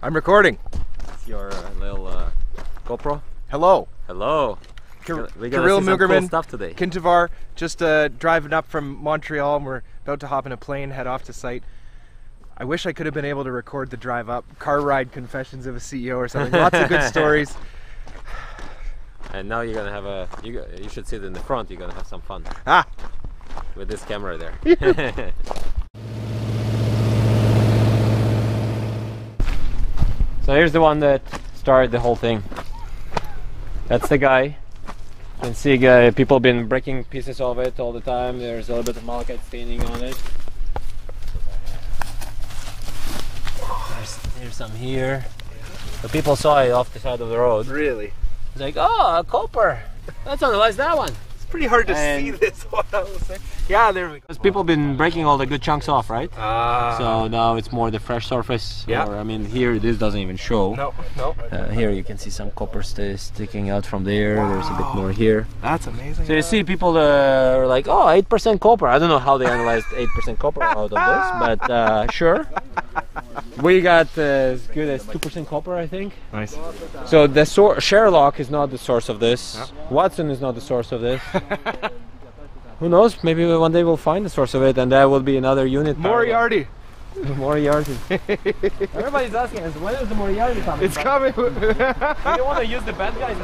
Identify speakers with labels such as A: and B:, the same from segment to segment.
A: I'm recording.
B: It's your little GoPro.
A: Hello.
B: Hello. We got
A: Kirill
B: some cool
A: Mugerman,
B: stuff today.
A: Kintavar, just driving up from Montreal, and we're about to hop in a plane, head off to site. I wish I could have been able to record the drive up. Car ride confessions of a CEO or something. Lots of good stories.
B: And now you're gonna have a. You should sit in the front. You're gonna have some fun.
A: Ah.
B: With this camera there. So here's the one that started the whole thing. That's the guy. You can see people have been breaking pieces of it all the time. There's a little bit of malachite staining on it. There's some here. The people saw it off the side of the road.
A: Really?
B: It's like, oh, a copper. Let's analyze that one.
A: It's pretty hard to see this one, I will say. Yeah, there we go.
B: Because people have been breaking all the good chunks off, right?
A: Ah.
B: So now it's more the fresh surface.
A: Yeah.
B: Or, I mean, here this doesn't even show.
A: No, no.
B: Here you can see some copper sticking out from there. Wow. There's a bit more here.
A: That's amazing.
B: So you see people are like, oh, 8% copper. I don't know how they analyzed 8% copper out of this, but sure. We got as good as 2% copper, I think.
A: Nice.
B: So the Sherlock is not the source of this. Yeah. Watson is not the source of this. Who knows? Maybe one day we'll find the source of it, and that will be another unit.
A: Moriarty.
B: Moriarty. Everybody's asking us, when is the Moriarty coming?
A: It's coming.
B: We don't want to use the bad guys.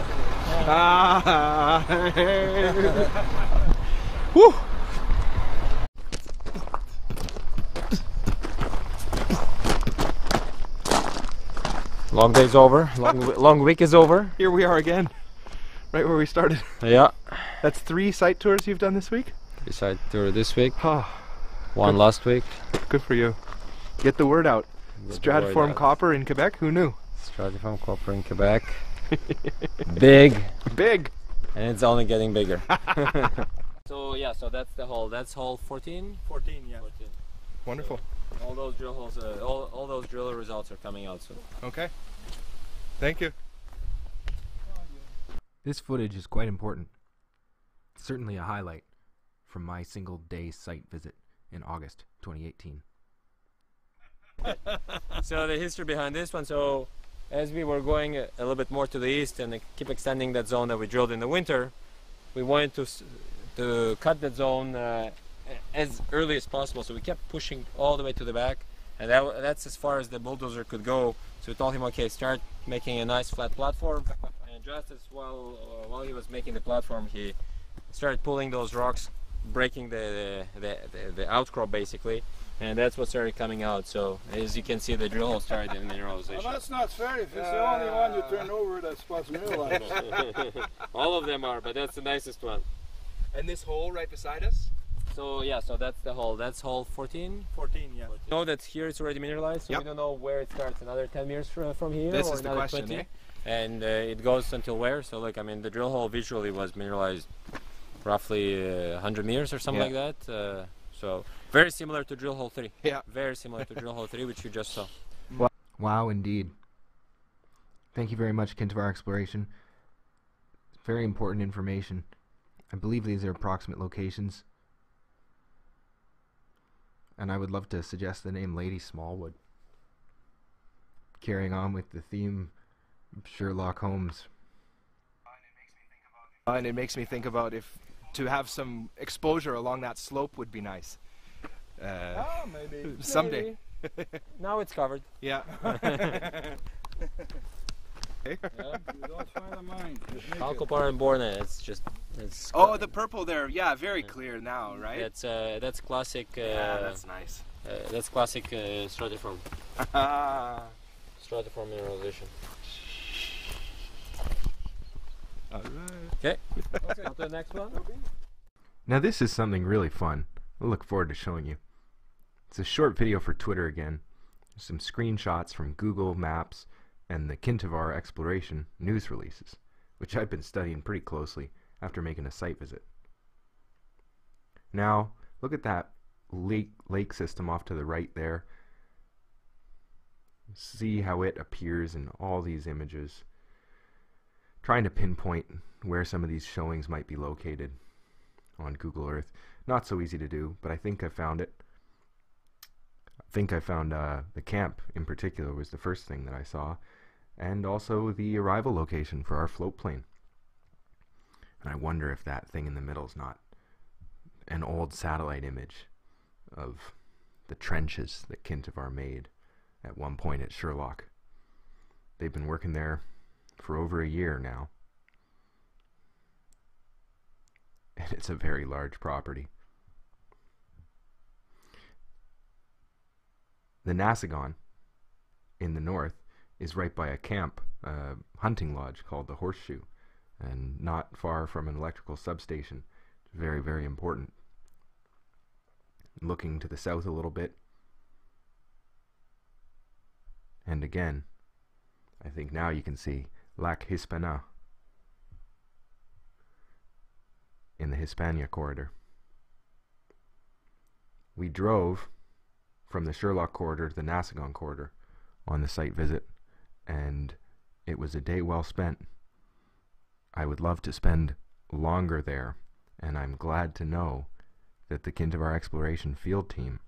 A: Woo.
B: Long day's over. Long week is over.
A: Here we are again, right where we started.
B: Yeah.
A: That's 3 site tours you've done this week?
B: 3 site tour this week.
A: Oh,
B: one
A: good.
B: Last week.
A: Good for you. Get the word out. Stratiform copper in Quebec. Who knew?
B: Stratiform copper in Quebec. Big.
A: Big.
B: And it's only getting bigger. So yeah, so that's the hole. That's hole 14.
A: 14, yeah. 14. Wonderful.
B: So all those drill holes, all those drill results are coming out soon.
A: Okay. Thank you.
C: This footage is quite important. It's certainly a highlight from my single-day site visit in August 2018.
B: So the history behind this one, so as we were going a little bit more to the east and keep extending that zone that we drilled in the winter, we wanted to cut that zone as early as possible, so we kept pushing all the way to the back, and that's as far as the bulldozer could go. So we told him, okay, start making a nice flat platform, and just as while he was making the platform, he started pulling those rocks, breaking the outcrop basically, and that's what started coming out. So as you can see, the drill hole started in mineralization.
D: Well, that's not fair. If it's the only one you turn over that's supposed to mineralize.
B: All of them are, but that's the nicest one.
A: And this hole right beside us?
B: So yeah, so that's the hole. That's hole 14.
A: 14, yeah.
B: 14. Know that here it's already mineralized, so
A: yep.
B: We don't know where it starts. Another 10 meters from here.
A: This
B: or
A: is the
B: another
A: question,
B: 20.
A: eh?
B: And it goes until where? So look, I mean, the drill hole visually was mineralized roughly 100 meters or something like that. So very similar to drill hole 3.
A: Yeah.
B: Very similar to drill hole 3, which you just saw.
C: Wow, indeed. Thank you very much, Kintavar Exploration. Very important information. I believe these are approximate locations. And I would love to suggest the name Lady Smallwood. Carrying on with the theme of Sherlock Holmes.
A: And it makes me think about if to have some exposure along that slope would be nice.
D: Maybe.
A: Someday.
B: Maybe. Now it's covered.
A: Yeah.
D: You don't find a mine.
B: Alcopar and Borne, it's
A: Oh, the purple there. Yeah, very clear now, right?
B: That's classic.
A: Yeah, that's nice.
B: That's classic stratiform. Stratiform mineralization.
A: All right.
B: Okay. On to the next one.
C: Now this is something really fun. I look forward to showing you. It's a short video for Twitter again. There's some screenshots from Google Maps and the Kintavar Exploration news releases, which I've been studying pretty closely after making a site visit. Now, look at that lake system off to the right there. See how it appears in all these images. Trying to pinpoint where some of these showings might be located on Google Earth. Not so easy to do, but I think I found it. think I found the camp in particular was the first thing that I saw, and also the arrival location for our float plane. And I wonder if that thing in the middle is not an old satellite image of the trenches that Kintavar made at one point at Sherlock. They've been working there for over a year now, and it's a very large property. The Nasagon in the north is right by a camp, a hunting lodge called the Horseshoe, and not far from an electrical substation. Very, very important. Looking to the south a little bit, and again, I think now you can see Lac Hispana in the Hispania corridor. We drove from the Sherlock corridor to the Nasagon corridor on the site visit, and it was a day well spent. I would love to spend longer there, and I'm glad to know that the Kintavar Exploration Field Team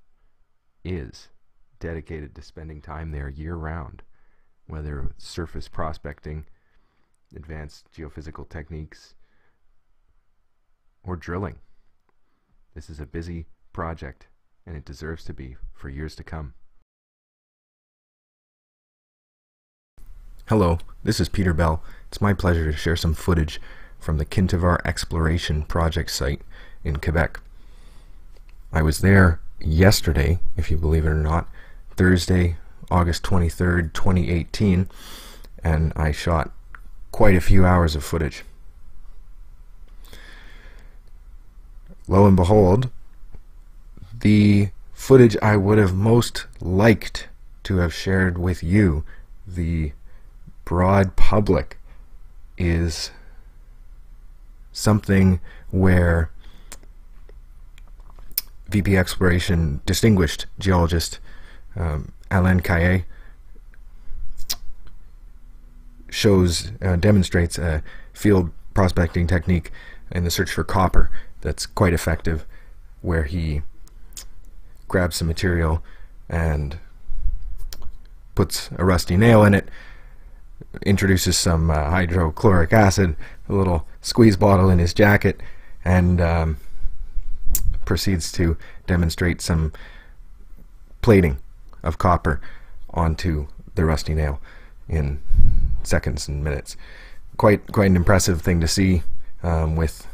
C: is dedicated to spending time there year-round, whether surface prospecting, advanced geophysical techniques, or drilling. This is a busy project, and it deserves to be for years to come. Hello, this is Peter Bell. It's my pleasure to share some footage from the Kintavar Exploration Project site in Quebec. I was there yesterday, if you believe it or not, Thursday, August 23rd, 2018, and I shot quite a few hours of footage. Lo and behold, the footage I would have most liked to have shared with you, the broad public, is something where VP Exploration distinguished geologist Alain Caillet demonstrates a field prospecting technique in the search for copper that's quite effective, where he grabs some material and puts a rusty nail in it, introduces some hydrochloric acid, a little squeeze bottle in his jacket, and proceeds to demonstrate some plating of copper onto the rusty nail in seconds and minutes. Quite an impressive thing to see with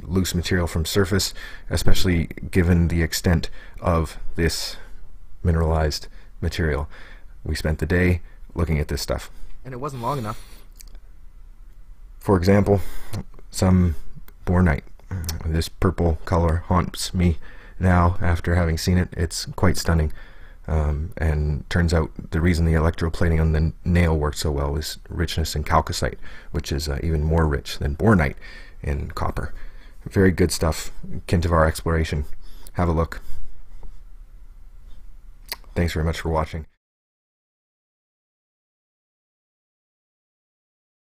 C: loose material from surface, especially given the extent of this mineralized material. We spent the day looking at this stuff, and it wasn't long enough. For example, some bornite. This purple color haunts me now after having seen it. It's quite stunning, and turns out the reason the electroplating on the nail worked so well is richness in chalcocite, which is even more rich than bornite in copper. Very good stuff. Kintavar Exploration. Have a look. Thanks very much for watching.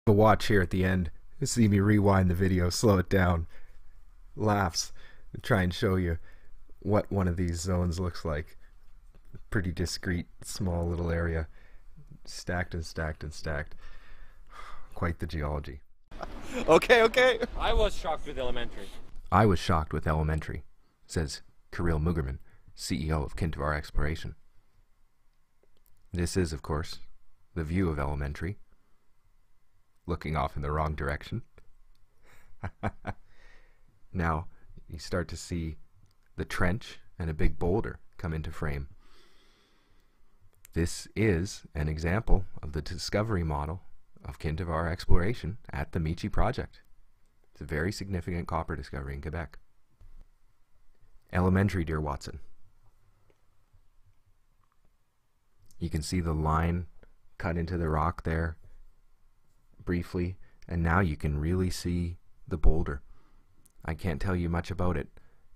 C: A watch here at the end. You see me rewind the video, slow it down, laughs, and try and show you what one of these zones looks like. Pretty discreet, small little area, stacked and stacked and stacked. Quite the geology.
A: Okay.
B: I was shocked with elementary.
C: I was shocked with elementary, says Kirill Mugerman, CEO of Kintavar Exploration. This is, of course, the view of elementary, looking off in the wrong direction. Now you start to see the trench and a big boulder come into frame. This is an example of the discovery model of Kintavar Exploration at the Michi Project. It's a very significant copper discovery in Quebec. Elementary, dear Watson. You can see the line cut into the rock there briefly, and now you can really see the boulder. I can't tell you much about it,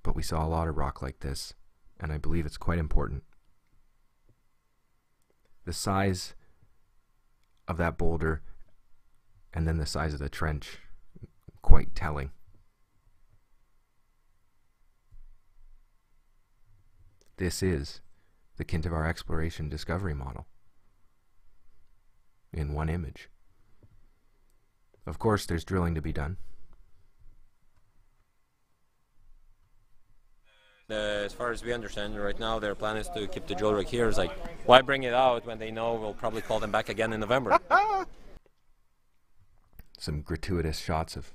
C: but we saw a lot of rock like this, and I believe it's quite important. The size of that boulder and then the size of the trench, quite telling. This is the Kintavar exploration discovery model in one image. Of course, there's drilling to be done.
B: As far as we understand right now, their plan is to keep the drill rig here. It's like, why bring it out when they know we'll probably call them back again in November?
C: Some gratuitous shots of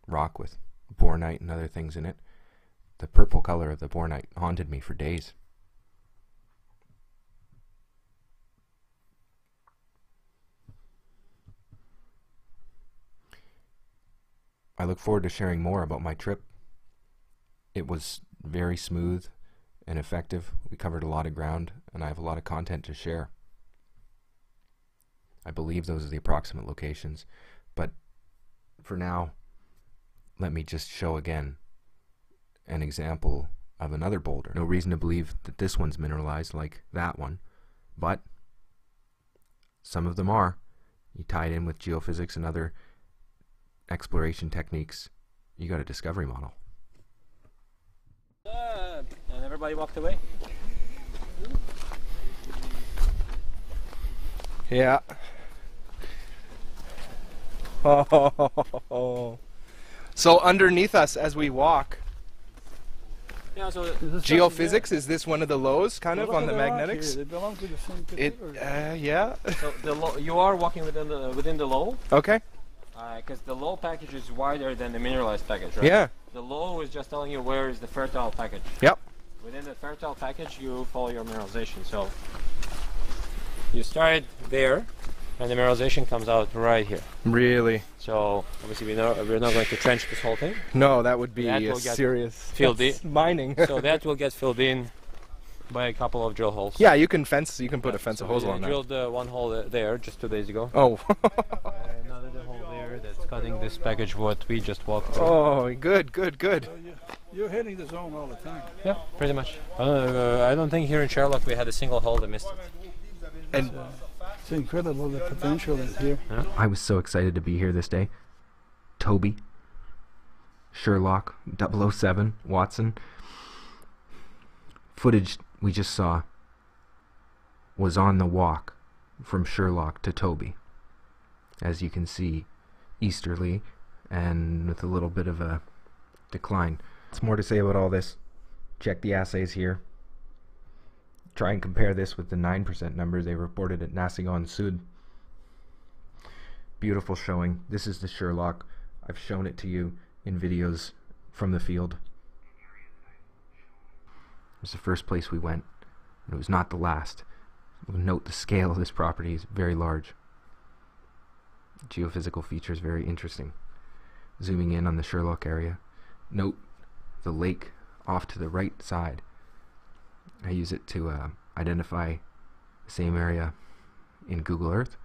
C: rock with bornite and other things in it. The purple color of the bornite haunted me for days. I look forward to sharing more about my trip. It was very smooth and effective. We covered a lot of ground, and I have a lot of content to share. I believe those are the approximate locations, but for now, let me just show again an example of another boulder. No reason to believe that this one's mineralized like that one, but some of them are. You tie it in with geophysics and other exploration techniques, you got a discovery model.
B: And everybody walked away?
A: Yeah. Oh. So underneath us as we walk,
B: Yeah, so
A: geophysics, is this one of the lows kind of
D: Look
A: on
D: at
A: the
D: rock
A: magnetics?
D: here. They belong to the same
A: It,
D: category.
A: yeah.
B: so you are walking within the low,
A: Okay.
B: because the low package is wider than the mineralized package, right?
A: Yeah.
B: The low is just telling you where is the fertile package.
A: Yep.
B: Within the fertile package, you follow your mineralization. So you start there, and the mineralization comes out right here.
A: Really?
B: So obviously we're not going to trench this whole thing.
A: No, that would be
B: That
A: a
B: will get
A: serious
B: filled
A: that's
B: in.
A: mining.
B: So that will get filled in by a couple of drill holes.
A: Yeah, you can fence. You can put a fence
B: So
A: of holes
B: we
A: along that.
B: drilled one hole there just 2 days ago.
A: Oh.
B: Another hole there that's cutting this package what we just walked through.
A: Oh, good, good, good.
D: So you're hitting the zone all the time.
B: Yeah, pretty much. I don't think here in Sherlock we had a single hole that missed it.
A: And
D: It's incredible the potential is here.
C: I was so excited to be here this day. Toby, Sherlock, 007, Watson. Footage we just saw was on the walk from Sherlock to Toby. As you can see, easterly and with a little bit of a decline. What's more to say about all this? Check the assays here. Try and compare this with the 9% numbers they reported at Nasigon Sud. Beautiful showing. This is the Sherlock. I've shown it to you in videos from the field. It was the first place we went, and it was not the last. Note the scale of this property is very large. Geophysical features very interesting. Zooming in on the Sherlock area, note the lake off to the right side. I use it to identify the same area in Google Earth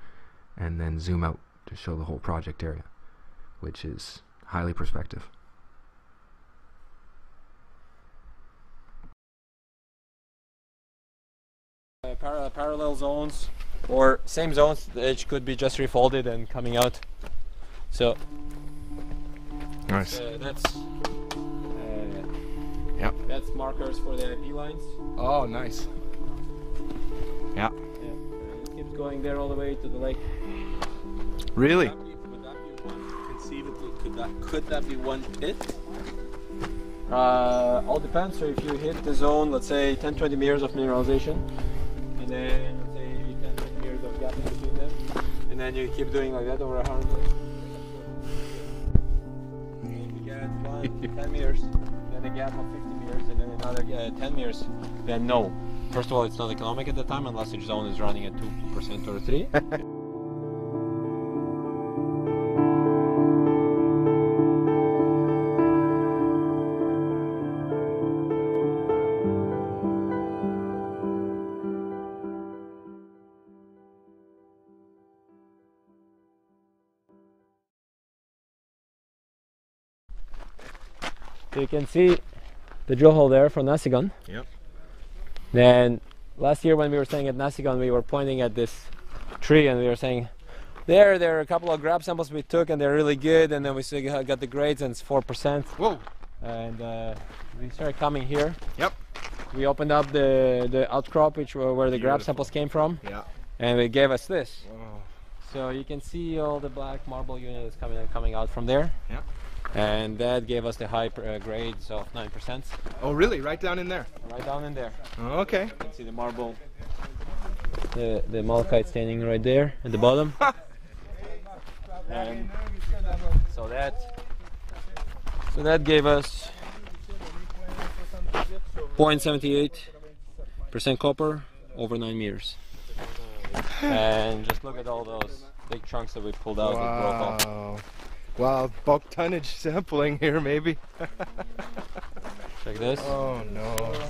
C: and then zoom out to show the whole project area, which is highly prospective.
B: Parallel zones or same zones, the edge could be just refolded and coming out. So
A: nice. Yep.
B: That's markers for the IP lines.
A: Oh, nice. Yeah.
B: Yeah. And it keeps going there all the way to the lake.
A: Really?
E: Would that be one conceivably? Could that be one pit?
B: All depends. So if you hit the zone, let's say 10-20 meters of mineralization, and then let's say 10-20 meters of gap in between them, and then you keep doing like that over 100 meters. And you get 10 meters, then a gap of 50 meters, and then another 10 meters. Then no. First of all, it's not economic at the time unless each zone is running at 2% or 3%. So you can see the drill hole there from Nasigon.
A: Yep.
B: Then last year when we were staying at Nasigon, we were pointing at this tree and we were saying, there are a couple of grab samples we took and they're really good, and then we still got the grades and it's 4%.
A: Whoa.
B: And we started coming here.
A: Yep.
B: we opened up the outcrop, which were where the grab samples came from,
A: Yeah.
B: and it gave us this.
A: Oh.
B: So you can see all the black marble units coming out from there.
A: Yeah.
B: And that gave us the high grades of 9%.
A: Oh, really? Right down in there?
B: Right down in there.
A: Oh, okay.
B: You can see the marble, the malachite standing right there at the bottom. And so that gave us 0.78% copper over 9 meters. And just look at all those big chunks that we pulled out that broke off.
A: Wow. Wow, bulk tonnage sampling here maybe.
B: Check this.
A: Oh no. Oh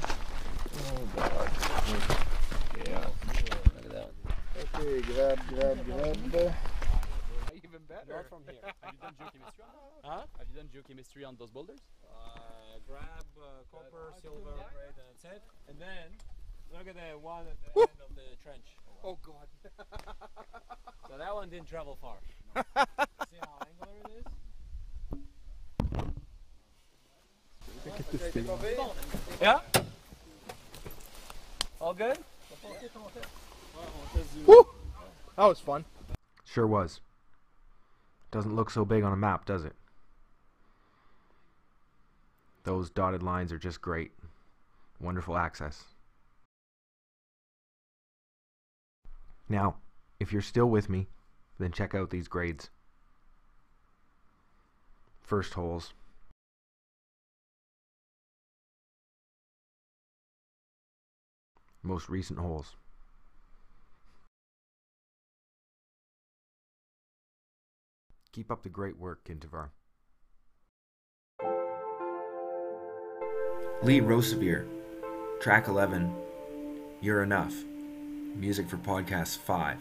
A: god. Yeah.
B: Look at that.
D: Okay, grab. Even better.
B: Not from here.
E: Have you done geochemistry on that?
B: Huh?
E: Have you done geochemistry on those boulders?
B: Grab copper, silver, and that's it. And then look at the one at the end of the trench.
A: Oh god.
B: So that one didn't travel far. See how angular it is? Yeah? All good?
A: Woo! That was fun.
C: Sure was. Doesn't look so big on a map, does it? Those dotted lines are just great. Wonderful access. Now, if you're still with me, then check out these grades. First holes. Most recent holes. Keep up the great work, Kintavar. Lee Rosevere, track 11, You're Enough. Music for podcast 5.